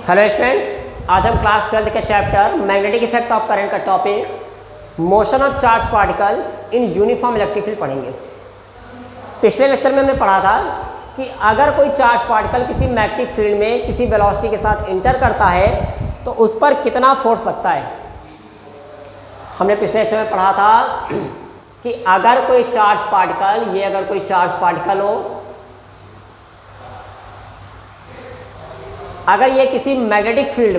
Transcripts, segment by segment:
Hello students, आज हम class 12 के chapter magnetic effect of current का topic motion of charge particle in uniform electric field पढ़ेंगे। पिछले लेक्चर में हमने पढ़ा था कि अगर कोई चार्ज पार्टिकल किसी मैग्नेटिक फील्ड में किसी वेलोसिटी के साथ इंटर करता है तो उस पर कितना फोर्स लगता है। हमने पिछले लेक्चर में पढ़ा था कि अगर कोई चार्ज पार्टिकल अगर कोई चार्ज पार्टिकल हो, अगर ये किसी मैग्नेटिक फील्ड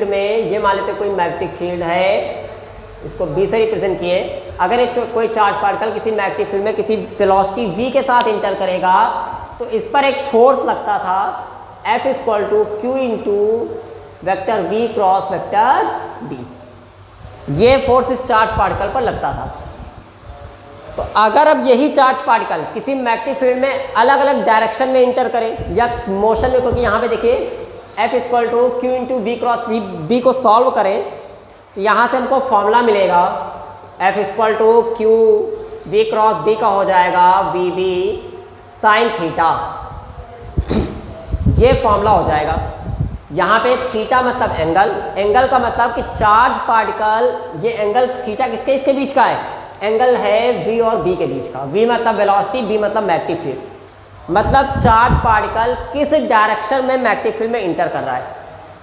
में ये मान लेते कोई मैग्नेटिक फील्ड है, इसको B से रिप्रेजेंट किए। अगर ये कोई चार्ज पार्टिकल किसी मैग्नेटिक फील्ड में किसी वेलोसिटी v के साथ इंटर करेगा तो इस पर एक फोर्स लगता था F = Q into vector V cross vector B। ये फोर्स इस चार्ज पार्टिकल पर लगता था। तो अगर अब यही चार्ज पार्टिकल किसी मैग्नेटिक फील्ड में अलग अलग डायरेक्शन में इंटर करे या मोशन में, क्योंकि यहाँ पे देखिए F = Q into V cross B को सॉल्व करें तो यहाँ से हमको फॉर्मूला मिलेगा F = Q V cross B का हो जाएगा VB साइन थीटा। ये फॉर्मूला हो जाएगा। यहाँ पे थीटा मतलब एंगल का मतलब कि चार्ज पार्टिकल, ये एंगल थीटा इसके बीच का है, एंगल है V और B के बीच का। V मतलब वेलोसिटी, B मतलब मैग्नेटिक फील्ड। मतलब चार्ज पार्टिकल किस डायरेक्शन में मैग्नेटिक फील्ड में इंटर कर रहा है।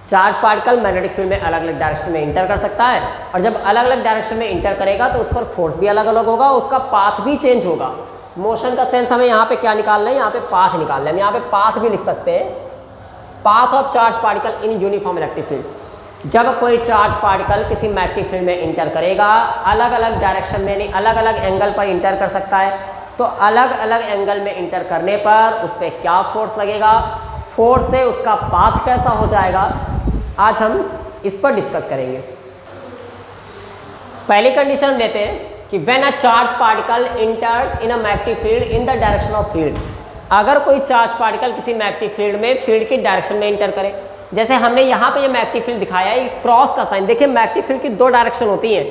चार्ज पार्टिकल मैग्नेटिक फील्ड में अलग अलग डायरेक्शन में इंटर कर सकता है, और जब अलग अलग डायरेक्शन में इंटर करेगा तो उस पर फोर्स भी अलग अलग होगा, उसका पाथ भी चेंज होगा। मोशन का सेंस हमें यहाँ पे क्या निकालना है, यहाँ पे पाथ निकालना है। हम यहाँ पे पाथ भी लिख सकते हैं, path of charge particle in uniform electric field. जब कोई चार्ज पार्टिकल किसी मैग्नेटिक फील्ड में इंटर करेगा, अलग अलग डायरेक्शन में नहीं, अलग अलग एंगल पर इंटर कर सकता है, तो अलग अलग एंगल में इंटर करने पर उस पर क्या फोर्स लगेगा, फोर्स से उसका पाथ कैसा हो जाएगा, आज हम इस पर डिस्कस करेंगे। पहली कंडीशन लेते हैं कि when a charge particle इंटर्स in a magnetic field in the direction of field. अगर कोई चार्ज पार्टिकल किसी मैग्नेटिक फील्ड में फील्ड की डायरेक्शन में इंटर करे, जैसे हमने यहाँ पे ये मैग्नेटिक फील्ड दिखाया है, क्रॉस का साइन। देखिए मैग्नेटिक फील्ड की दो डायरेक्शन होती हैं,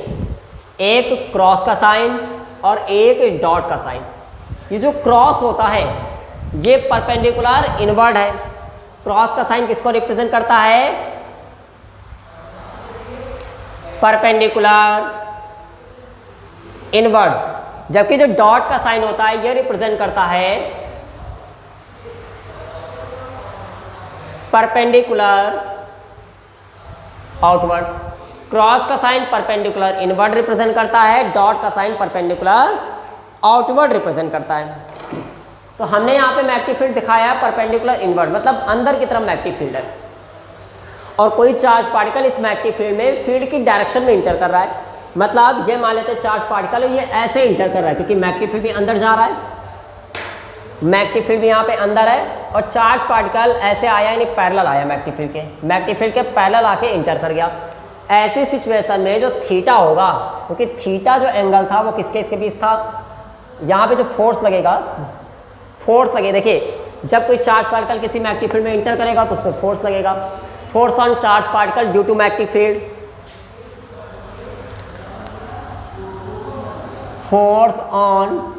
एक क्रॉस का साइन और एक डॉट का साइन। ये जो क्रॉस होता है ये परपेंडिकुलर इनवर्ड है। क्रॉस का साइन किसको रिप्रेजेंट करता है, परपेंडिकुलर इनवर्ड। जबकि जो डॉट का साइन होता है ये रिप्रेजेंट करता है परपेंडिकुलर आउटवर्ड। क्रॉस का साइन परपेंडिकुलर इनवर्ड रिप्रेजेंट करता है, डॉट का साइन परपेंडिकुलर आउटवर्ड रिप्रेजेंट करता है। तो हमने यहाँ पे मैग्नेटिक फील्ड दिखाया है परपेंडिकुलर इनवर्ड, मतलब अंदर की तरफ मैग्नेटिक फील्ड है, और कोई चार्ज पार्टिकल इस मैग्नेटिक फील्ड में फील्ड की डायरेक्शन में इंटर कर रहा है। मतलब ये मान लेते हैं चार्ज पार्टिकल ये ऐसे इंटर कर रहा है, क्योंकि मैग्नेटिक फील्ड भी अंदर जा रहा है, मैग्नेटिक फील्ड भी यहाँ पे अंदर है, और चार्ज पार्टिकल ऐसे आया, यानी पैरेलल आया मैग्नेटिक फील्ड के पैरेलल आके इंटर कर गया। ऐसी सिचुएशन में जो थीटा होगा, क्योंकि थीटा जो एंगल था वो इसके बीच था, यहाँ पे जो फोर्स लगे, देखिए जब कोई चार्ज पार्टिकल किसी मैग्नेटिक फील्ड में इंटर करेगा तो उससे फोर्स लगेगा। Force on charge particle due to magnetic field, force on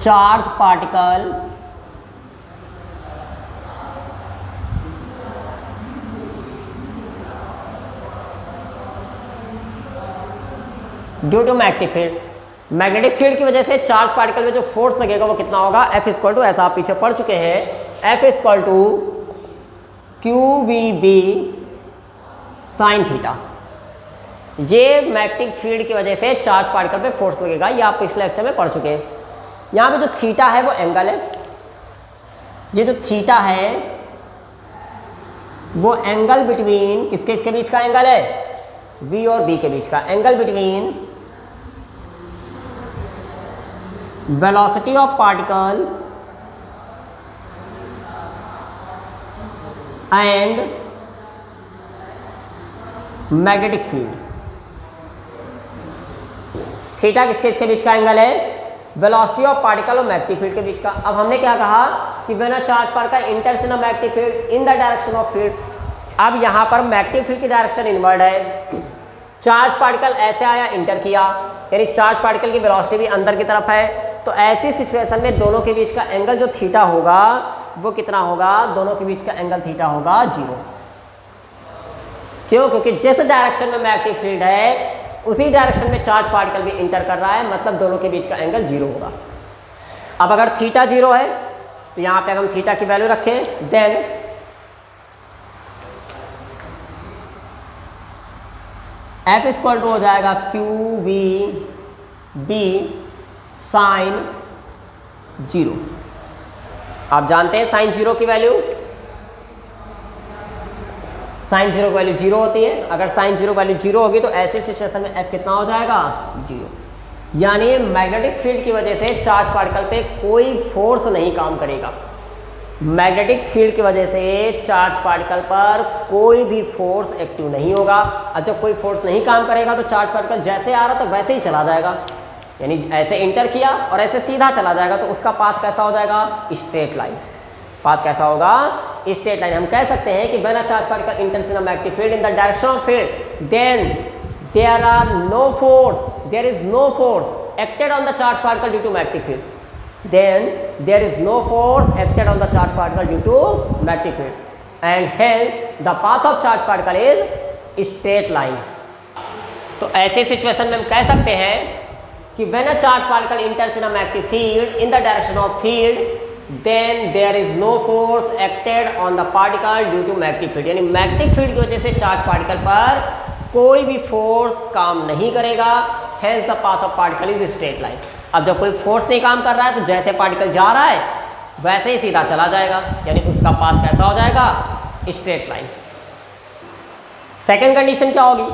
charge particle due to magnetic field. Magnetic field की वजह से चार्ज पार्टिकल में जो फोर्स लगेगा वो कितना होगा, F = ऐसा आप पीछे पढ़ चुके हैं, F = QVB साइन थीटा। ये मैग्नेटिक फील्ड की वजह से चार्ज पार्टिकल पे फोर्स लगेगा, ये आप पिछले लेक्चर में पढ़ चुके हैं। यहाँ पे जो थीटा है वो एंगल है, ये जो थीटा है वो एंगल बिटवीन इसके बीच का एंगल है, V और B के बीच का angle between velocity of particle and magnetic field. Theta इसके बीच का एंगल है, वेलोसिटी ऑफ पार्टिकल और मैग्नेटिक फील्ड के बीच का। अब हमने क्या कहा कि when a charge particle इंटर्स in a magnetic field in the direction of field. अब यहाँ पर मैग्नेटिक फील्ड की डायरेक्शन इनवर्ड है, चार्ज पार्टिकल ऐसे आया, इंटर किया, यानी चार्ज पार्टिकल की वेलोसिटी भी अंदर की तरफ है, तो ऐसी सिचुएशन में दोनों के बीच का एंगल जो थीटा होगा वो कितना होगा, दोनों के बीच का एंगल थीटा होगा 0। क्यों? क्योंकि जिस डायरेक्शन में मैग्नेटिक फील्ड है उसी डायरेक्शन में चार्ज पार्टिकल भी इंटर कर रहा है, मतलब दोनों के बीच का एंगल 0 होगा। अब अगर थीटा 0 है तो यहाँ पे हम थीटा की वैल्यू रखें, देन एफ इक्वल टू हो जाएगा क्यू वी बी साइन 0। आप जानते हैं साइन 0 की वैल्यू, साइन 0 की वैल्यू 0 होती है। अगर साइन 0 वैल्यू 0 होगी तो ऐसे सिचुएशन में एफ कितना हो जाएगा, 0। यानी मैग्नेटिक फील्ड की वजह से चार्ज पार्टिकल पे कोई फोर्स नहीं काम करेगा। मैग्नेटिक फील्ड की वजह से चार्ज पार्टिकल पर कोई भी फोर्स एक्टिव नहीं होगा। अब जब कोई फोर्स नहीं काम करेगा तो चार्ज पार्टिकल जैसे आ रहा तो वैसे ही चला जाएगा, यानी ऐसे इंटर किया और ऐसे सीधा चला जाएगा, तो उसका पाथ कैसा हो जाएगा, स्ट्रेट लाइन। पाथ कैसा होगा, स्ट्रेट लाइन। हम कह सकते हैं कि when a charge particle enters in a magnetic field in the direction of field, then there is no force acted on the charge particle due to magnetic field. Then there is no force acted on the charge particle due to magnetic field, and hence the path of charge particle is straight line. तो ऐसी situation में हम कह सकते हैं कि when a charge particle enters in a magnetic field in the direction of field, then there is no force acted on the particle due to magnetic field. यानी magnetic field की वजह से चार्ज पार्टिकल पर कोई भी force काम नहीं करेगा, hence the path of particle is straight line. अब जब कोई फोर्स नहीं काम कर रहा है तो जैसे पार्टिकल जा रहा है वैसे ही सीधा चला जाएगा, यानी उसका पाथ कैसा हो जाएगा, स्ट्रेट लाइन। सेकेंड कंडीशन क्या होगी,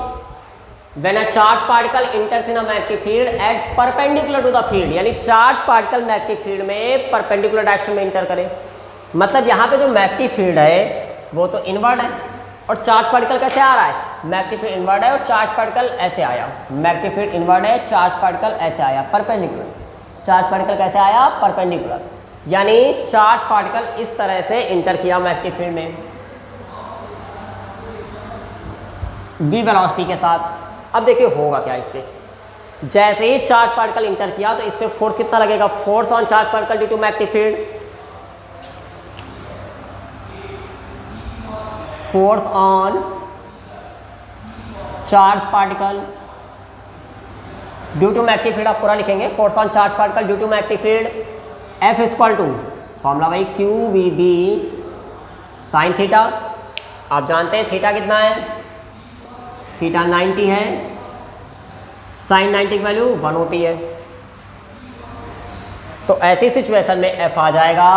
when a charge particle enters in a magnetic field at perpendicular to the field, यानी चार्ज पार्टिकल मैग्नेटिक फील्ड में परपेंडिकुलर डायरेक्शन में इंटर करे। मतलब यहाँ पे जो मैग्नेटिक फील्ड है वो तो इनवर्ड है और चार्ज पार्टिकल कैसे आ रहा है, मैग्नेटिक फील्ड इनवर्ड है और चार्ज पार्टिकल ऐसे आया। मैग्नेटिक फील्ड इनवर्ड है, चार्ज पार्टिकल ऐसे आया परपेंडिकुलर। चार्ज पार्टिकल कैसे आया, परपेंडिकुलर, यानी चार्ज पार्टिकल इस तरह से इंटर किया मैग्नेटिक फील्ड में v वेलोसिटी के साथ। अब देखिए होगा क्या इस पे, जैसे ही चार्ज पार्टिकल इंटर किया तो इस पे फोर्स कितना लगेगा, force on charge particle due to magnetic field, force on charge particle due to magnetic field. आप पूरा लिखेंगे, force on charge particle due to magnetic field, F equal to formula भाई q v B sine theta. आप जानते हैं theta कितना है, theta 90 है, साइन 90 की वैल्यू 1 होती है। तो ऐसी सिचुएशन में एफ आ जाएगा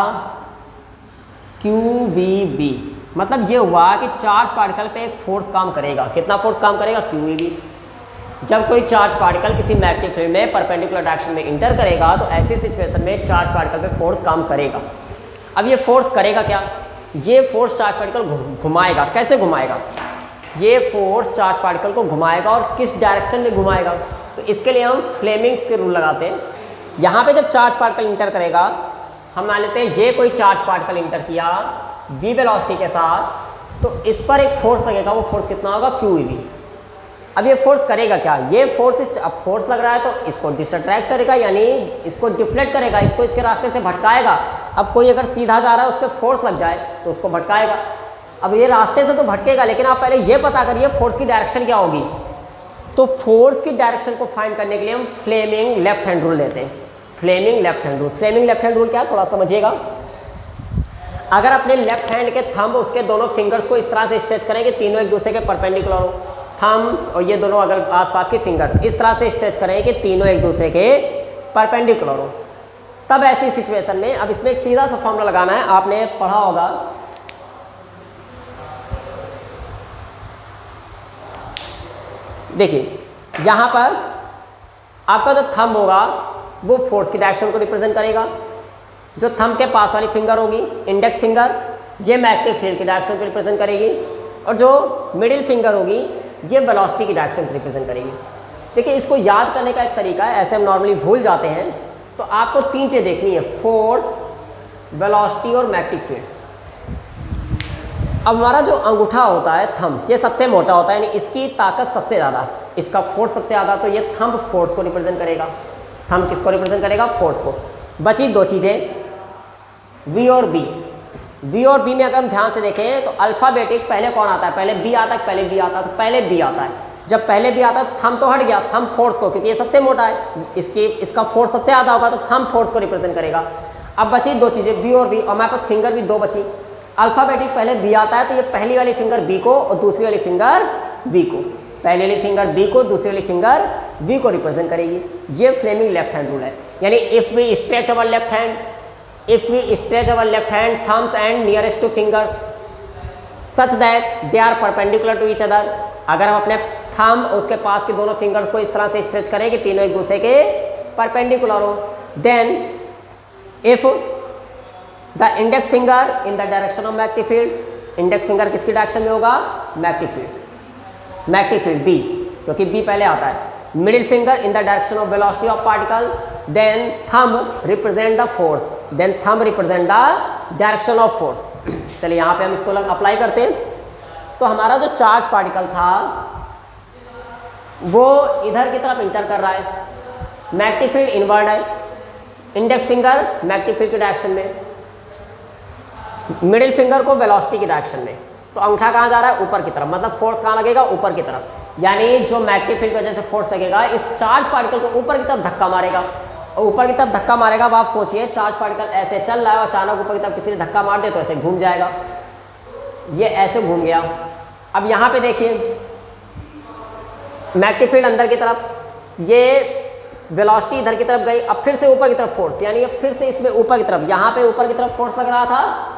क्यू वी बी। मतलब ये हुआ कि चार्ज पार्टिकल पे एक फोर्स काम करेगा। कितना फोर्स काम करेगा, क्यू वी बी। जब कोई चार्ज पार्टिकल किसी मैग्नेटिक फील्ड में परपेंडिकुलर डायरेक्शन में इंटर करेगा तो ऐसी सिचुएशन में चार्ज पार्टिकल पे फोर्स काम करेगा। अब ये फोर्स करेगा क्या, ये फोर्स चार्ज पार्टिकल घुमाएगा। कैसे घुमाएगा, ये फोर्स चार्ज पार्टिकल को घुमाएगा और किस डायरेक्शन में घुमाएगा, तो इसके लिए हम फ्लेमिंग्स के रूल लगाते हैं। यहाँ पे जब चार्ज पार्टिकल इंटर करेगा, हम मान लेते हैं ये कोई चार्ज पार्टिकल इंटर किया v वेलोसिटी के साथ, तो इस पर एक फोर्स लगेगा। वो फोर्स कितना होगा, क्यू वी। अब ये फोर्स करेगा क्या, ये फोर्स अब फोर्स लग रहा है तो इसको डिस्ट्रैक्ट करेगा, यानी इसको डिफ्लेक्ट करेगा, इसको इसके रास्ते से भटकाएगा। अब कोई अगर सीधा जा रहा है उस पर फोर्स लग जाए तो उसको भटकाएगा। अब ये रास्ते से तो भटकेगा, लेकिन आप पहले ये पता करिए फोर्स की डायरेक्शन क्या होगी। तो फोर्स की डायरेक्शन को फाइंड करने के लिए हम फ्लेमिंग लेफ्ट हैंड रूल लेते हैं। Fleming left hand rule, Fleming left hand rule क्या है, थोड़ा समझिएगा। अगर अपने लेफ्ट हैंड के थंब उसके दोनों फिंगर्स को इस तरह से स्ट्रेच करें कि तीनों एक दूसरे के परपेंडिकुलर हो, थंब और ये दोनों अगर आसपास के फिंगर्स इस तरह से स्ट्रेच करें कि तीनों एक दूसरे के परपेंडिकुलर हो, तब ऐसी सिचुएशन में, अब इसमें एक सीधा सा फॉर्मूला लगाना है, आपने पढ़ा होगा, देखिए यहाँ पर आपका जो थंब होगा वो फोर्स की डायरेक्शन को रिप्रेजेंट करेगा। जो थंब के पास वाली फिंगर होगी, इंडेक्स फिंगर, ये मैग्नेटिक फील्ड की डायरेक्शन को रिप्रेजेंट करेगी, और जो मिडिल फिंगर होगी ये वेलोसिटी की डायरेक्शन को रिप्रेजेंट करेगी। देखिए इसको याद करने का एक तरीका है, ऐसे हम नॉर्मली भूल जाते हैं। तो आपको तीन चीज़ें देखनी है, फोर्स, वेलोसिटी और मैग्नेटिक फील्ड। अब हमारा जो अंगूठा होता है थंब, ये सबसे मोटा होता है, यानी इसकी ताकत सबसे ज़्यादा। इसका फोर्स सबसे ज़्यादा, तो ये थंब फोर्स को रिप्रेजेंट करेगा। थंब किसको रिप्रेजेंट करेगा? फोर्स को। बची दो चीज़ें, वी और बी। वी और बी में अगर हम ध्यान से देखें तो अल्फ़ाबेटिक पहले कौन आता है? पहले बी आता है, पहले बी आता है, तो पहले बी आता है। जब पहले बी आता है थंब तो हट गया, थंब फोर्स को, क्योंकि ये सबसे मोटा है, इसका फोर्स सबसे ज़्यादा होगा, तो थंब फोर्स को रिप्रेजेंट करेगा। अब बची दो चीज़ें, बी और बी, और हमारे पास फिंगर भी दो बची। अल्फ़ाबेटिक पहले बी आता है, तो ये पहली वाली फिंगर बी को और दूसरी वाली फिंगर वी को, पहली वाली फिंगर बी को, दूसरी वाली फिंगर वी को रिप्रेजेंट करेगी। ये फ्लेमिंग लेफ्ट हैंड रूल है। यानी if we stretch our left hand, if we stretch our left hand thumbs and nearest to fingers such that they are perpendicular to each other, अगर हम अपने thumb उसके पास के दोनों फिंगर्स को इस तरह से स्ट्रेच करें कि तीनों एक दूसरे के परपेंडिकुलर हो, then if the index finger in the direction of magnetic field, index finger किसकी डायरेक्शन में होगा? Magnetic field, magnetic field B, क्योंकि बी पहले आता है। Middle finger in the direction of velocity of particle, then thumb represent the force, then thumb represent the direction of force. चलिए यहाँ पे हम इसको अप्लाई करते हैं। तो हमारा जो चार्ज पार्टिकल था वो इधर की तरफ इंटर कर रहा है, मैग्नेटिक फील्ड इनवर्ड है, इंडेक्स फिंगर मैग्नेटिक फील्ड की डायरेक्शन में, मिडिल फिंगर को वेलोसिटी की डायरेक्शन में। तो अंगूठा कहाँ जा रहा है? ऊपर की तरफ, मतलब फोर्स कहाँ लगेगा? ऊपर की तरफ। यानी जो मैग्नेटिक फील्ड की वजह से फोर्स लगेगा इस चार्ज पार्टिकल को ऊपर की तरफ धक्का मारेगा, और ऊपर की तरफ धक्का मारेगा। अब आप सोचिए चार्ज पार्टिकल ऐसे चल रहा है और अचानक ऊपर की तरफ किसी ने धक्का मार दे तो ऐसे घूम जाएगा, ये ऐसे घूम गया। अब यहाँ पे देखिए मैग्नेटिक फील्ड अंदर की तरफ, ये वेलोसिटी इधर की तरफ गई, अब फिर से ऊपर की तरफ फोर्स, यानी अब फिर से इसमें ऊपर की तरफ, यहाँ पे ऊपर की तरफ फोर्स लग रहा था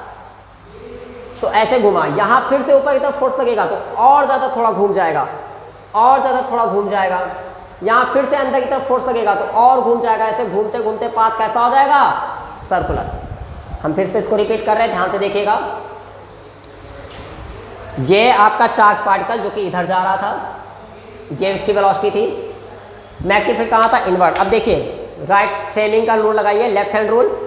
तो ऐसे घुमा, यहाँ फिर से ऊपर की तरफ फोर्स लगेगा तो और ज़्यादा थोड़ा घूम जाएगा, और ज़्यादा थोड़ा घूम जाएगा। यहाँ फिर से अंदर की तरफ फोर्स लगेगा तो और घूम जाएगा। ऐसे घूमते घूमते पाथ कैसा हो जाएगा? सर्कुलर। हम फिर से इसको रिपीट कर रहे हैं, ध्यान से देखिएगा। ये आपका चार्ज पार्टिकल जो कि इधर जा रहा था, ये इसकी वेलोसिटी थी, मैग्नेटिक फील्ड कहाँ था? इनवर्ड। अब देखिए राइट फ्रेमिंग का रूल लगाइए, left hand rule.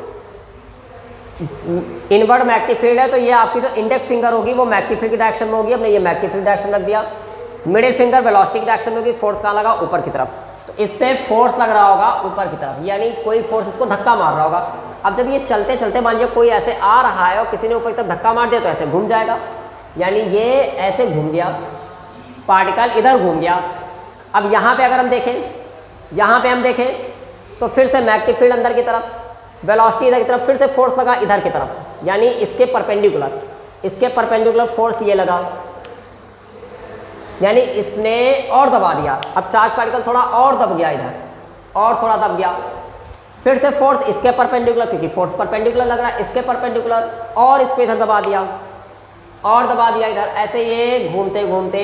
Inward magnetic field है तो ये आपकी जो इंडेक्स फिंगर होगी वो मैग्नेटिक फील्ड की डायरेक्शन में होगी, हमने ये मैग्नेटिक फील्ड डायरेक्शन रख दिया। मिडिल फिंगर वेलोसिटी की डायरेक्शन में होगी, फोर्स कहाँ लगा? ऊपर की तरफ, तो इस पर फोर्स लग रहा होगा ऊपर की तरफ, यानी कोई फोर्स इसको धक्का मार रहा होगा। अब जब ये चलते चलते मान लीजिए कोई ऐसे आ रहा है और किसी ने ऊपर की तरफ धक्का मार दिया तो ऐसे घूम जाएगा, यानी ये ऐसे घूम गया, पार्टिकल इधर घूम गया। अब यहाँ पे अगर हम देखें, यहाँ पे हम देखें तो फिर से मैग्नेटिक फील्ड अंदर की तरफ, वेलोसिटी इधर की तरफ, फिर से फोर्स लगा इधर की तरफ, यानी इसके परपेंडिकुलर, इसके परपेंडिकुलर फोर्स ये लगा, यानी इसने और दबा दिया। अब चार्ज पार्टिकल थोड़ा और दब गया इधर, और थोड़ा दब गया, फिर से फोर्स इसके परपेंडिकुलर, क्योंकि फोर्स परपेंडिकुलर लग रहा है, इसके परपेंडिकुलर, और इसको इधर दबा दिया, और दबा दिया इधर। ऐसे ये घूमते घूमते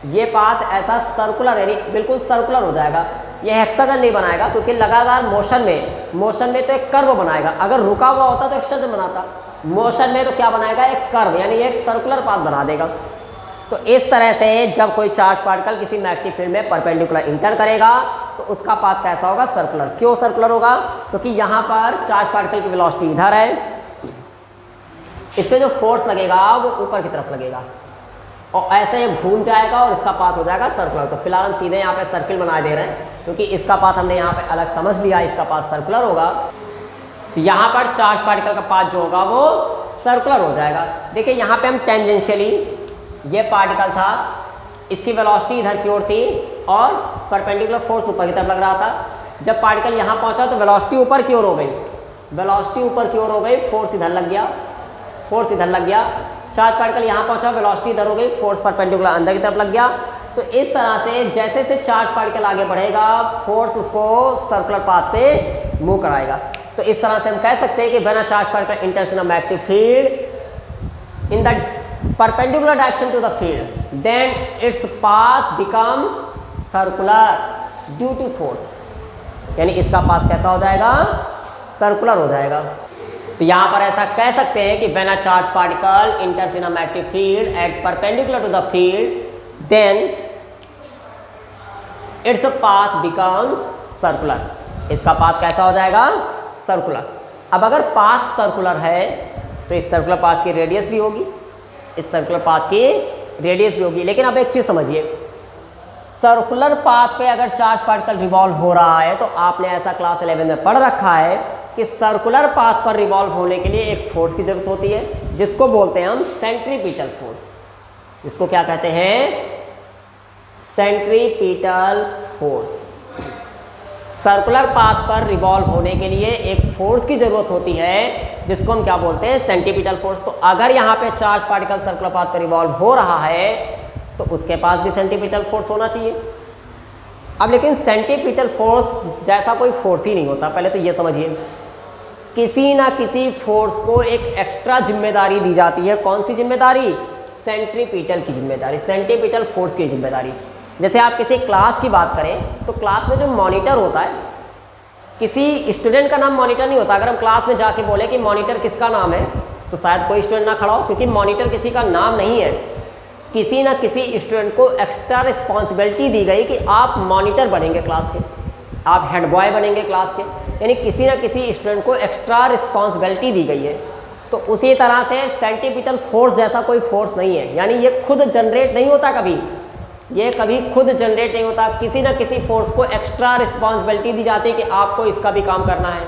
ये पाथ ऐसा सर्कुलर, यानी बिल्कुल सर्कुलर हो जाएगा। ये हेक्सागन नहीं बनाएगा क्योंकि लगातार मोशन में तो एक कर्व बनाएगा। अगर रुका हुआ होता तो हेक्सागन बनाता, मोशन में तो क्या बनाएगा? एक कर्व, यानी एक सर्कुलर पाथ बना देगा। तो इस तरह से जब कोई चार्ज पार्टिकल किसी मैग्नेटिक फील्ड में परपेंडिकुलर इंटर करेगा तो उसका पाथ कैसा होगा? सर्कुलर। क्यों सर्कुलर होगा? क्योंकि यहाँ पर चार्ज पार्टिकल की वेलोसिटी इधर है, इस पर जो फोर्स लगेगा वो ऊपर की तरफ लगेगा, और ऐसे ये घूम जाएगा और इसका पाथ हो जाएगा सर्कुलर। तो फिलहाल हम सीधे यहाँ पे सर्किल बना दे रहे हैं क्योंकि इसका पाथ हमने यहाँ पे अलग समझ लिया, इसका पाथ सर्कुलर होगा। तो यहाँ पर चार्ज पार्टिकल का पाथ जो होगा वो सर्कुलर हो जाएगा। देखिए यहाँ पे हम टेंजेंशियली, ये पार्टिकल था, इसकी वेलोसिटी इधर की ओर थी और परपेंडिकुलर फोर्स ऊपर की तरफ लग रहा था। जब पार्टिकल यहाँ पहुँचा तो वेलोसिटी ऊपर की ओर हो गई, वेलोसिटी ऊपर की ओर हो गई, फोर्स इधर लग गया, फोर्स इधर लग गया। चार्ज पार्टिकल यहाँ पहुँचा, वेलोसिटी इधर हो गई, फोर्स परपेंडिकुलर अंदर की तरफ लग गया। तो इस तरह से जैसे जैसे चार्ज पार्टिकल आगे बढ़ेगा फोर्स उसको सर्कुलर पाथ पे मूव कराएगा। तो इस तरह से हम कह सकते हैं कि when a charge particle enters in a magnetic field in the perpendicular direction to the field, then its path becomes circular due to force, यानी इसका पाथ कैसा हो जाएगा? सर्कुलर हो जाएगा। तो यहाँ पर ऐसा कह सकते हैं कि when a charge particle enters in a magnetic field at perpendicular to the field, then its path becomes circular, इसका पाथ कैसा हो जाएगा? सर्कुलर। अब अगर पाथ सर्कुलर है तो इस सर्कुलर पाथ की रेडियस भी होगी, इस सर्कुलर पाथ की रेडियस भी होगी। लेकिन अब एक चीज़ समझिए, सर्कुलर पाथ पे अगर चार्ज पार्टिकल रिवॉल्व हो रहा है तो आपने ऐसा क्लास 11 में पढ़ रखा है कि सर्कुलर पाथ पर रिवॉल्व होने के लिए एक फोर्स की जरूरत होती है जिसको बोलते हैं हम सेंट्रीपिटल फोर्स। इसको क्या कहते हैं? Centripetal force. सर्कुलर पाथ पर रिवॉल्व होने के लिए एक फोर्स की जरूरत होती है जिसको हम क्या बोलते हैं? Centripetal force. तो अगर यहाँ पे चार्ज पार्टिकल सर्कुलर पाथ पर रिवॉल्व हो रहा है तो उसके पास भी सेंट्रीपिटल फोर्स होना चाहिए। अब लेकिन सेंट्रीपिटल फोर्स जैसा कोई फोर्स ही नहीं होता। पहले तो ये समझिए, किसी ना किसी फोर्स को एक एक्स्ट्रा जिम्मेदारी दी जाती है। कौन सी जिम्मेदारी? सेंट्रीपिटल की जिम्मेदारी, सेंट्रीपिटल फोर्स की जिम्मेदारी। जैसे आप किसी क्लास की बात करें तो क्लास में जो मॉनिटर होता है, किसी स्टूडेंट का नाम मॉनिटर नहीं होता। अगर हम क्लास में जाके बोले कि मॉनिटर किसका नाम है तो शायद कोई स्टूडेंट ना खड़ा हो, क्योंकि मॉनिटर किसी का नाम नहीं है। किसी ना किसी स्टूडेंट को एक्स्ट्रा रिस्पॉन्सिबिलिटी दी गई कि आप मॉनिटर बनेंगे क्लास के, आप हेड बॉय बनेंगे क्लास के, यानी किसी ना किसी स्टूडेंट को एक्स्ट्रा रिस्पॉन्सिबिलिटी दी गई है। तो उसी तरह से सेंट्रीपिटल फोर्स जैसा कोई फोर्स नहीं है, यानी ये खुद जनरेट नहीं होता कभी, ये कभी खुद जनरेट नहीं होता। किसी ना किसी फोर्स को एक्स्ट्रा रिस्पॉन्सिबिलिटी दी जाती है कि आपको इसका भी काम करना है,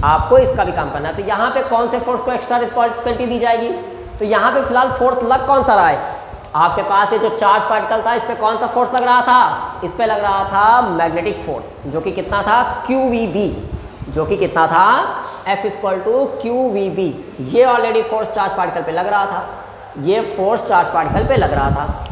आपको इसका भी काम करना है। तो यहाँ पे कौन से फोर्स को एक्स्ट्रा रिस्पॉन्सिबिलिटी दी जाएगी? तो यहाँ पे फिलहाल फोर्स लग कौन सा रहा है? आपके पास ये जो चार्ज पार्टिकल था इस पे कौन सा फोर्स लग रहा था? इस पे लग रहा था मैग्नेटिक फोर्स, जो कि कितना था? QVB, जो कि कितना था? F = QVB। ये ऑलरेडी फोर्स चार्ज पार्टिकल पे लग रहा था, ये फोर्स चार्ज पार्टिकल पे लग रहा था।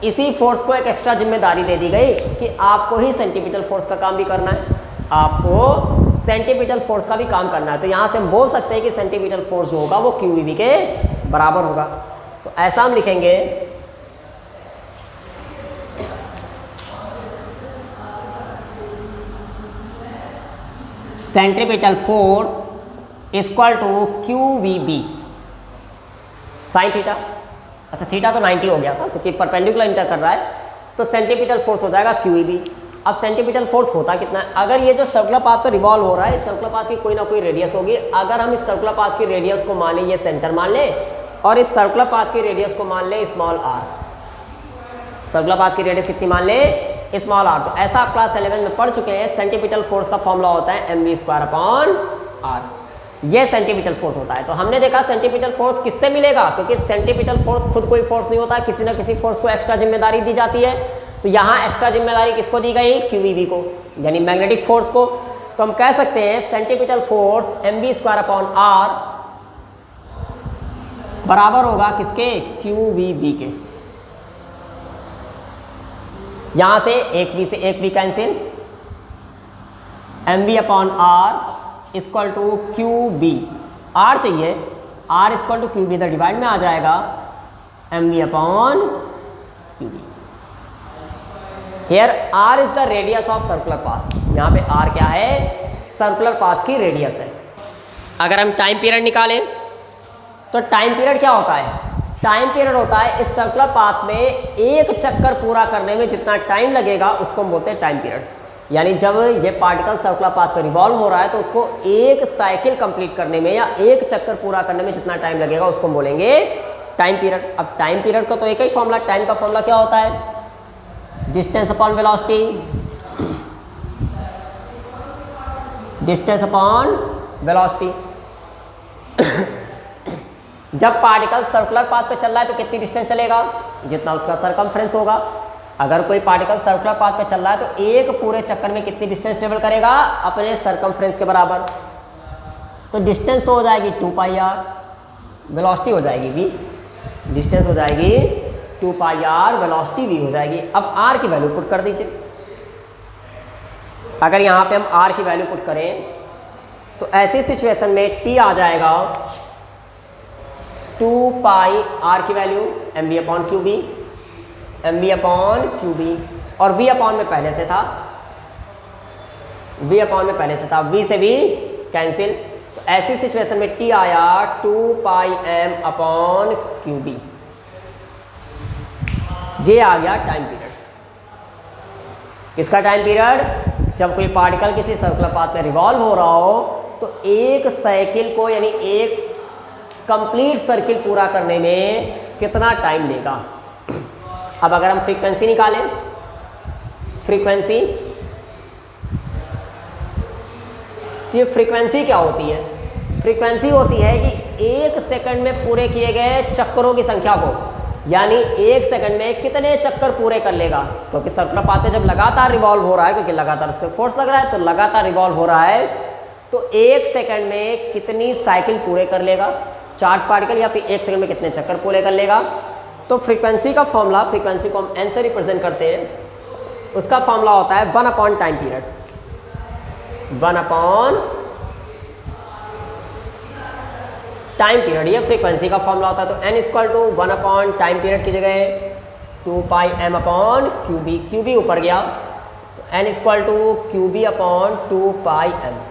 इसी फोर्स को एक एक्स्ट्रा जिम्मेदारी दे दी गई कि आपको ही सेंट्रीपिटल फोर्स का काम भी करना है, आपको सेंट्रीपिटल फोर्स का भी काम करना है। तो यहाँ से हम बोल सकते हैं कि सेंट्रीपिटल फोर्स जो होगा वो QVB के बराबर होगा। तो ऐसा हम लिखेंगे, centripetal force = QVB sine theta. अच्छा, थीटा तो 90 हो गया था क्योंकि परपेंडिकुलर इंटर कर रहा है, तो सेंट्रीपिटल फोर्स हो जाएगा QEB। अब सेंट्रीपिटल फोर्स होता कितना है? अगर ये जो सर्कुलर पाथ पर रिवॉल्व हो रहा है, इस सर्कुलर पाथ की कोई ना कोई रेडियस होगी। अगर हम इस सर्कुलर पाथ की रेडियस को मान लें, ये सेंटर मान लें, और इस सर्कुलर पाथ की रेडियस को मान लें स्मॉल r, सर्कुलर पाथ की रेडियस कितनी मान लें? Small r। तो ऐसा आप क्लास 11 में पढ़ चुके हैं। सेंट्रीपिटल फोर्स का फॉर्मूला होता है mv²/r। ये सेंट्रीपिटल फोर्स होता है। तो हमने देखा सेंट्रीपिटल फोर्स किससे मिलेगा, क्योंकि सेंट्रीपिटल फोर्स खुद कोई फोर्स नहीं होता, किसी ना किसी फोर्स को एक्स्ट्रा जिम्मेदारी दी जाती है। तो यहाँ एक्स्ट्रा जिम्मेदारी किसको दी गई? QVB को, यानी मैग्नेटिक फोर्स को। तो हम कह सकते हैं सेंट्रीपिटल फोर्स mv²/r बराबर होगा किसके? QVB के। यहाँ से एक v cancel, mv/r = QB। R चाहिए, R = QB, इधर डिवाइड में आ जाएगा mv/QB। Here R is the radius of circular path। यहाँ पे R क्या है? सर्कुलर पाथ की रेडियस है। अगर हम टाइम पीरियड निकालें तो टाइम पीरियड क्या होता है? टाइम पीरियड होता है इस सर्कुलर पाथ में एक चक्कर पूरा करने में जितना टाइम लगेगा उसको हम बोलते हैं टाइम पीरियड। यानी जब ये पार्टिकल सर्कुलर पाथ पर रिवॉल्व हो रहा है तो उसको एक साइकिल कंप्लीट करने में या एक चक्कर पूरा करने में जितना टाइम लगेगा उसको हम बोलेंगे टाइम पीरियड। अब टाइम पीरियड का तो एक ही फॉर्मूला, टाइम का फॉर्मूला क्या होता है? Distance upon velocity, distance upon velocity. जब पार्टिकल सर्कुलर पाथ पे चल रहा है तो कितनी डिस्टेंस चलेगा? जितना उसका सरकमफ्रेंस होगा। अगर कोई पार्टिकल सर्कुलर पाथ पे चल रहा है तो एक पूरे चक्कर में कितनी डिस्टेंस ट्रेवल करेगा? अपने सरकमफ्रेंस के बराबर। तो डिस्टेंस तो हो जाएगी 2πr, वेलोसिटी हो जाएगी v, डिस्टेंस हो जाएगी 2πr, वेलोसिटी v हो जाएगी। अब r की वैल्यू पुट कर दीजिए। अगर यहाँ पे हम r की वैल्यू पुट करें तो ऐसी सिचुएशन में t आ जाएगा 2πr की वैल्यू mv/QB, mv/QB, और v/ में पहले से था, v/ में पहले से था, v से v कैंसिल। तो ऐसी सिचुएशन में t आया 2πm/QB। ये आ गया टाइम पीरियड। किसका टाइम पीरियड? जब कोई पार्टिकल किसी सर्कुलर पाथ में रिवॉल्व हो रहा हो तो एक साइकिल को यानी एक कंप्लीट सर्किल पूरा करने में कितना टाइम लेगा। अब अगर हम फ्रीक्वेंसी निकालें फ्रीक्वेंसी, तो ये फ्रीक्वेंसी क्या होती है? फ्रीक्वेंसी होती है कि 1 सेकंड में पूरे किए गए चक्करों की संख्या को, यानी 1 सेकंड में कितने चक्कर पूरे कर लेगा, क्योंकि सर्कुलर पाथ में जब लगातार रिवॉल्व हो रहा है, क्योंकि लगातार उस पर फोर्स लग रहा है, तो लगातार रिवॉल्व हो रहा है, तो 1 सेकंड में कितनी साइकिल पूरे कर लेगा चार्ज पार्टिकल, या फिर 1 सेकंड में कितने चक्कर पूरे कर लेगा। तो फ्रीक्वेंसी का फॉर्मूला, फ्रीक्वेंसी को हम एन से रिप्रेजेंट करते हैं, उसका फॉर्मूला होता है 1 upon time period, 1 upon time period, ये फ्रीक्वेंसी का फॉर्मूला होता है। तो n equal to 1 upon time period की जगह 2 pi m upon q B ऊपर गया, तो n equal to q B upon 2 pi m।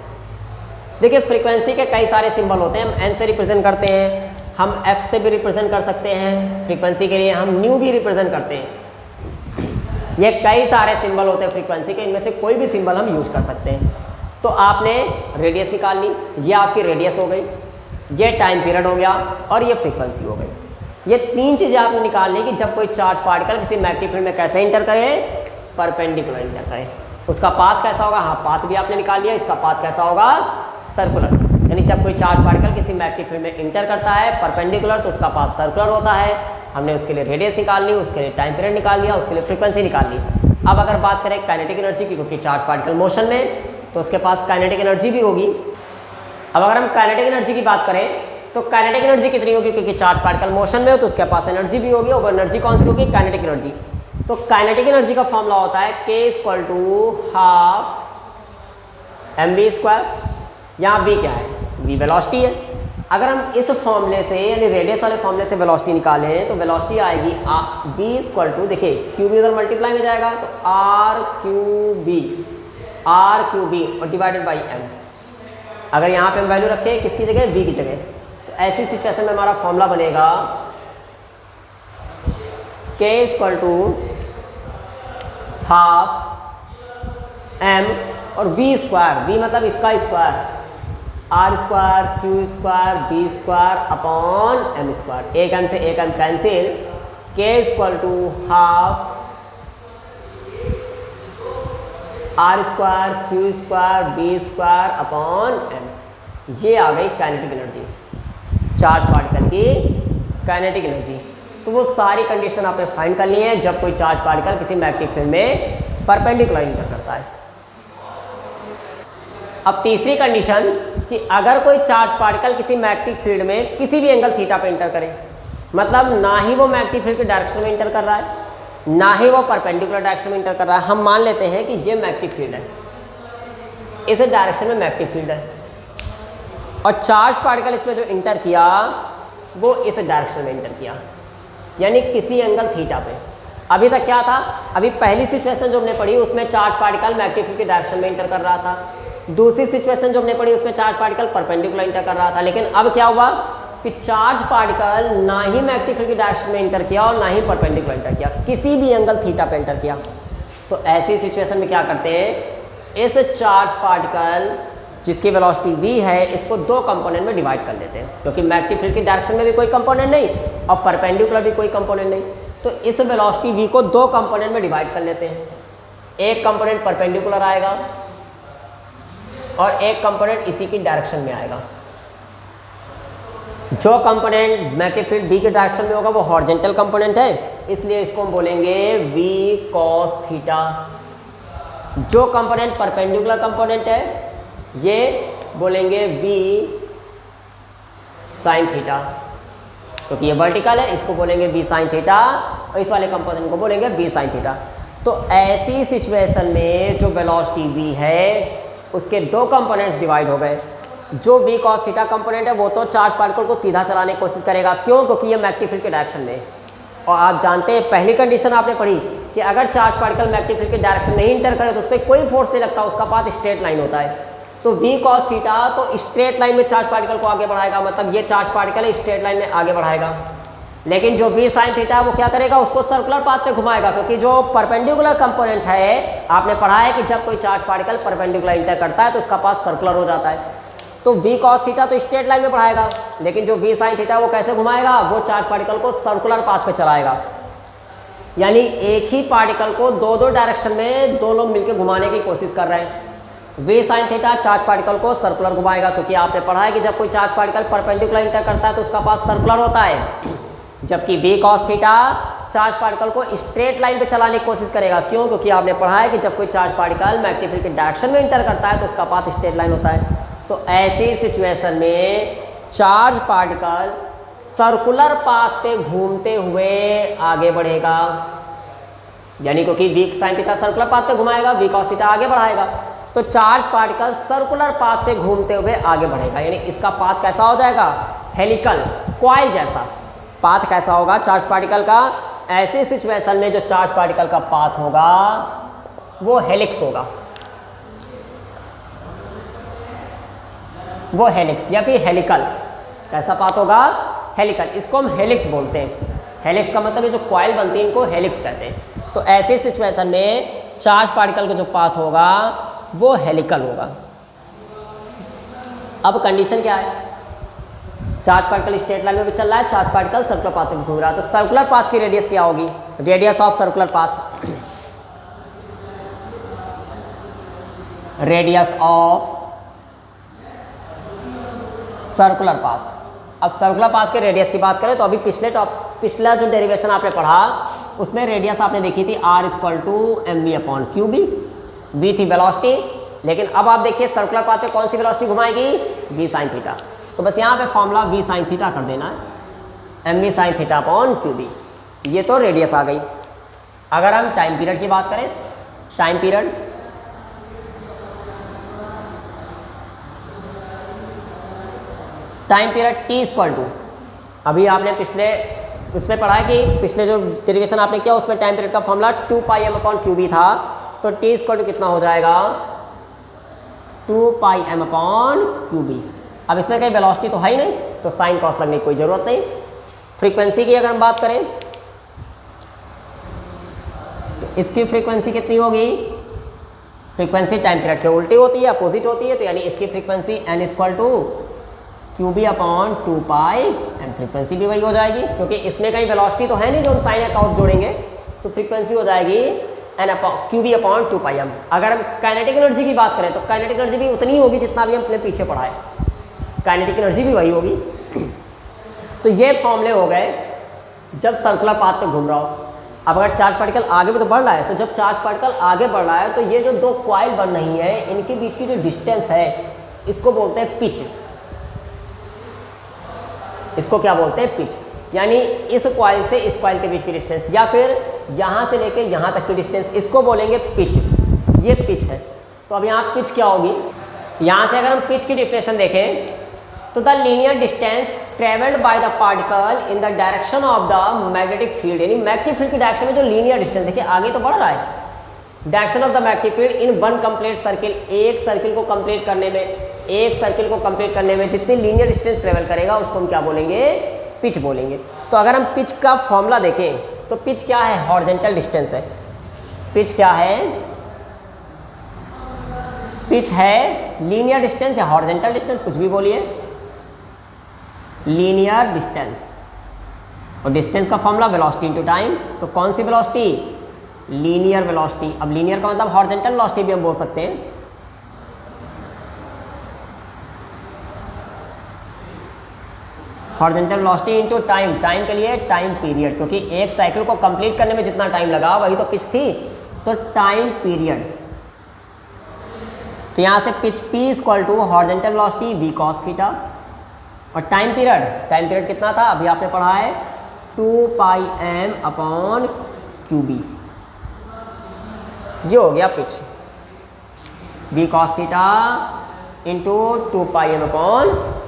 देखिए फ्रीक्वेंसी के कई सारे सिंबल होते हैं, हम n से रिप्रेजेंट करते हैं, हम f से भी रिप्रेजेंट कर सकते हैं, फ्रीक्वेंसी के लिए हम न्यू भी रिप्रेजेंट करते हैं। ये कई सारे सिंबल होते हैं फ्रीक्वेंसी के, इनमें से कोई भी सिंबल हम यूज कर सकते हैं। तो आपने रेडियस निकाल ली, ये आपकी रेडियस हो गई, ये टाइम पीरियड हो गया और ये फ्रीक्वेंसी हो गई। ये 3 चीज़ें आपने निकालनी कि जब कोई चार्ज पार्टिकल किसी मैग्नेटिक फील्ड में कैसे इंटर करे, परपेंडिकुलर इंटर करे। उसका पाथ कैसा होगा, हाँ पाथ भी आपने निकाल लिया, इसका पाथ कैसा होगा, सर्कुलर। यानी जब कोई चार्ज पार्टिकल किसी मैग्नेटिक फील्ड में इंटर करता है परपेंडिकुलर, तो उसका पाथ सर्कुलर होता है। हमने उसके लिए रेडियस निकाल ली, उसके लिए टाइम पीरियड निकाल लिया, उसके लिए फ्रीक्वेंसी निकाल ली। अब अगर बात करें काइनेटिक एनर्जी की, क्योंकि चार्ज पार्टिकल मोशन में, तो उसके पास काइनेटिक एनर्जी भी होगी। अब अगर हम काइनेटिक एनर्जी की बात करें तो काइनेटिक एनर्जी कितनी होगी, क्योंकि चार्ज पार्टिकल मोशन में हो तो उसके पास एनर्जी भी होगी, और वो एनर्जी कौन सी होगी, काइनेटिक एनर्जी। तो काइनेटिक एनर्जी का फॉर्मूला होता है k equal to half mv square. यहाँ v क्या है, v वेलोसिटी है। अगर हम इस फॉर्मूले से यानी रेडियस वाले फॉर्मूले से वेलोसिटी निकालें तो वेलोसिटी आएगी v इक्वल टू, देखिए क्यू बी उधर मल्टीप्लाई में जाएगा, तो r क्यू बी और डिवाइडेड बाई m। अगर यहाँ पे हम वैल्यू रखें किसकी जगह, v की जगह, तो ऐसी सिचुएशन में हमारा फॉर्मूला बनेगा k equal to half m और v स्क्वायर, v मतलब इसका square, r square q square b square upon m square. एक m से एक m cancel, k equal to half r square q square b square upon m। ये आ गई kinetic energy, charge particle की kinetic energy. तो वो सारी कंडीशन आपने फाइंड करनी है जब कोई चार्ज पार्टिकल किसी मैग्नेटिक फील्ड में परपेंडिकुलर इंटर करता है। अब तीसरी कंडीशन कि अगर कोई चार्ज पार्टिकल किसी मैग्नेटिक फील्ड में किसी भी एंगल थीटा पे इंटर करे, मतलब ना ही वो मैग्नेटिक फील्ड के डायरेक्शन में इंटर कर रहा है, ना ही वो परपेंडिकुलर डायरेक्शन में इंटर कर रहा है। हम मान लेते हैं कि ये मैग्नेटिक फील्ड है, इस डायरेक्शन में मैग्नेटिक फील्ड है, और चार्ज पार्टिकल इसमें जो इंटर किया वो इस डायरेक्शन में इंटर किया, यानी किसी एंगल थीटा पे। अभी तक क्या था, अभी पहली सिचुएशन जो हमने पढ़ी उसमें चार्ज पार्टिकल मैग्नेटिक फील्ड के डायरेक्शन में इंटर कर रहा था, दूसरी सिचुएशन जो हमने पढ़ी उसमें चार्ज पार्टिकल परपेंडिकुलर इंटर कर रहा था। लेकिन अब क्या हुआ कि चार्ज पार्टिकल ना ही मैग्नेटिक फील्ड की डायरेक्शन में इंटर किया और ना ही परपेंडिकुलर इंटर किया, किसी भी एंगल थीटा पे इंटर किया। तो ऐसी सिचुएशन में क्या करते हैं, इस चार्ज पार्टिकल जिसकी वेलोसिटी v है इसको 2 कंपोनेंट में डिवाइड कर लेते हैं, क्योंकि मैग्नेटिक फील्ड की डायरेक्शन में भी कोई कंपोनेंट नहीं और परपेंडिकुलर भी कोई कंपोनेंट नहीं। तो इस वेलोसिटी v को 2 कंपोनेंट में डिवाइड कर लेते हैं, एक कंपोनेंट परपेंडिकुलर आएगा और एक कंपोनेंट इसी की डायरेक्शन में आएगा। जो कंपोनेंट मैग्नेटिक फील्ड b के डायरेक्शन में होगा वो हॉरिजॉन्टल कंपोनेंट है, इसलिए इसको हम बोलेंगे v cos थीटा। जो कंपोनेंट परपेंडिकुलर कंपोनेंट है ये बोलेंगे v sin थीटा, क्योंकि ये वर्टिकल है, इसको बोलेंगे v sin थीटा, और इस वाले कंपोनेंट को बोलेंगे v sin थीटा। तो ऐसी सिचुएशन में जो वेलोसिटी v है उसके 2 कंपोनेंट्स डिवाइड हो गए। जो v cos थीटा कंपोनेंट है वो तो चार्ज पार्टिकल को सीधा चलाने की कोशिश करेगा, क्यों, क्योंकि ये मैग्नेटिक फील्ड के डायरेक्शन में। और आप जानते हैं पहली कंडीशन आपने पढ़ी कि अगर चार्ज पार्टिकल मैग्नेटिक फील्ड के डायरेक्शन में ही इंटर करे तो उस पर कोई फोर्स नहीं लगता, उसका पाथ स्ट्रेट लाइन होता है। तो v cos थीटा तो स्ट्रेट लाइन में चार्ज पार्टिकल को आगे बढ़ाएगा, मतलब ये चार्ज पार्टिकल स्ट्रेट लाइन में आगे बढ़ाएगा। लेकिन जो v sin थीटा है वो क्या करेगा, उसको सर्कुलर पाथ पे घुमाएगा, क्योंकि जो परपेंडिकुलर कंपोनेंट है आपने पढ़ा है कि जब कोई चार्ज पार्टिकल परपेंडिकुलर इंटर करता है तो उसका पाथ सर्कुलर हो जाता है। तो v cos थीटा तो स्ट्रेट लाइन में बढ़ाएगा, लेकिन जो v sin थीटा वो कैसे घुमाएगा, वो चार्ज पार्टिकल को सर्कुलर पाथ पे चलाएगा। यानी एक ही पार्टिकल को दो दो डायरेक्शन में दो लोग मिलकर घुमाने की कोशिश कर रहे हैं। V sine theta charge particle को सर्कुलर घुमाएगा, क्योंकि आपने पढ़ा है कि जब कोई चार्ज पार्टिकल परपेंडिकुलर इंटर करता है तो उसका पाथ सर्कुलर होता है, जबकि v cos theta charge particle को स्ट्रेट लाइन पे चलाने की कोशिश करेगा। क्यों? क्योंकि आपने पढ़ा है कि जब कोई चार्ज पार्टिकल मैग्नेटिक फील्ड के डायरेक्शन में इंटर करता है तो उसका पाथ स्ट्रेट लाइन होता है। तो ऐसी सिचुएशन में चार्ज पार्टिकल सर्कुलर पाथ पे घूमते हुए आगे बढ़ेगा, यानी क्योंकि v sine theta circular path पे घुमाएगा, वी कॉस थीटा आगे बढ़ाएगा, तो चार्ज पार्टिकल सर्कुलर पाथ पे घूमते हुए आगे बढ़ेगा। यानी इसका पाथ कैसा हो जाएगा? हेलिकल, कॉइल जैसा पाथ कैसा होगा चार्ज पार्टिकल का? ऐसी सिचुएशन में जो चार्ज पार्टिकल का पाथ होगा वो हेलिक्स होगा, वो हेलिक्स या फिर हेलिकल। कैसा पाथ होगा? हेलिकल। इसको हम हेलिक्स बोलते हैं। हेलिक्स का मतलब ये जो कॉइल बनती है इनको हेलिक्स कहते हैं। तो ऐसी सिचुएशन में चार्ज पार्टिकल का जो पाथ होगा वो हेलिकल होगा। अब कंडीशन क्या है? चार्ज पार्टिकल स्ट्रेट लाइन में भी चल रहा है, चार्ज पार्टिकल सर्कुलर पाथ में घूम रहा है, तो सर्कुलर पाथ की रेडियस क्या होगी? Radius of circular path, radius of circular path. अब सर्कुलर पाथ के रेडियस की बात करें तो अभी पिछला जो डेरिवेशन आपने पढ़ा उसमें रेडियस आपने देखी थी r = mv/qb, v थी वेलोसिटी, लेकिन अब आप देखिए सर्कुलर पाथ पे कौन सी वेलोसिटी घुमाएगी? v sine theta. तो बस यहाँ पे फॉर्मूला v साइन थीटा कर देना है, mv साइन थीटा/qb। ये तो रेडियस आ गई। अगर हम टाइम पीरियड की बात करें, टाइम पीरियड t = अभी आपने पिछले उसमें पढ़ा है कि पिछले जो डेरिवेशन आपने किया उसमें टाइम पीरियड का फॉर्मूला 2πm/qb था, तो t = कितना हो जाएगा? 2πm/qb। अब इसमें कहीं वेलोसिटी तो है ही नहीं, तो साइन कॉस लगने की कोई ज़रूरत नहीं। फ्रीक्वेंसी की अगर हम बात करें तो इसकी फ्रीक्वेंसी कितनी होगी? फ्रीक्वेंसी टाइम पीरियड के उल्टी होती है, अपोजिट होती है, तो यानी इसकी फ्रीक्वेंसी n = qb/2πm। फ्रीक्वेंसी भी वही हो जाएगी, क्योंकि इसमें कहीं वेलोसिटी तो है नहीं जो हम साइन या कॉस जोड़ेंगे, तो फ्रीक्वेंसी हो जाएगी qb/2πm। अगर हम काइनेटिक एनर्जी की बात करें तो काइनेटिक एनर्जी भी उतनी ही होगी जितना भी हम अपने पीछे पढ़ा है, काइनेटिक एनर्जी भी वही होगी। तो ये फॉर्मूले हो गए जब सर्कुलर पाथ पे घूम रहा हो। अब अगर चार्ज पार्टिकल आगे भी तो बढ़ रहा है, तो जब चार्ज पार्टिकल आगे बढ़ रहा है तो ये जो दो कॉइल बन रही है इनके बीच की जो डिस्टेंस है इसको बोलते हैं पिच। इसको क्या बोलते हैं? पिच। यानी इस कॉइल से इस कॉइल के बीच की डिस्टेंस या फिर यहाँ से लेके यहाँ तक की डिस्टेंस, इसको बोलेंगे पिच। ये पिच है। तो अब यहाँ पिच क्या होगी? यहाँ से अगर हम पिच की डिफिनेशन देखें तो the linear distance travelled by the particle in the direction of the magnetic field, यानी मैग्नेटिक फील्ड की डायरेक्शन में जो लीनियर डिस्टेंस, देखिए आगे तो बढ़ रहा है, direction of the magnetic field in one complete circle, एक सर्किल को कंप्लीट करने में जितनी लीनियर डिस्टेंस ट्रेवल करेगा उसको हम क्या बोलेंगे? पिच बोलेंगे। तो अगर हम पिच का फॉर्मूला देखें तो पिच क्या है? हॉरिजॉन्टल डिस्टेंस है। पिच क्या है? पिच है लीनियर डिस्टेंस या हॉरिजॉन्टल डिस्टेंस, कुछ भी बोलिए, लीनियर डिस्टेंस। और डिस्टेंस का फॉर्मूला वेलोसिटी इनटू टाइम। तो कौन सी वेलोसिटी? Linear velocity. अब लीनियर का मतलब हॉरिजॉन्टल वेलोसिटी भी हम बोल सकते हैं। Horizontal velocity into time, time के लिए टाइम पीरियड, क्योंकि एक साइकिल को कंप्लीट करने में जितना टाइम लगा वही तो पिच थी, तो टाइम पीरियड। तो यहाँ से pitch P = horizontal velocity v cos theta, और टाइम पीरियड कितना था? अभी आपने पढ़ा है 2πm/qb। ये हो गया pitch, v cos theta × 2πm/qb।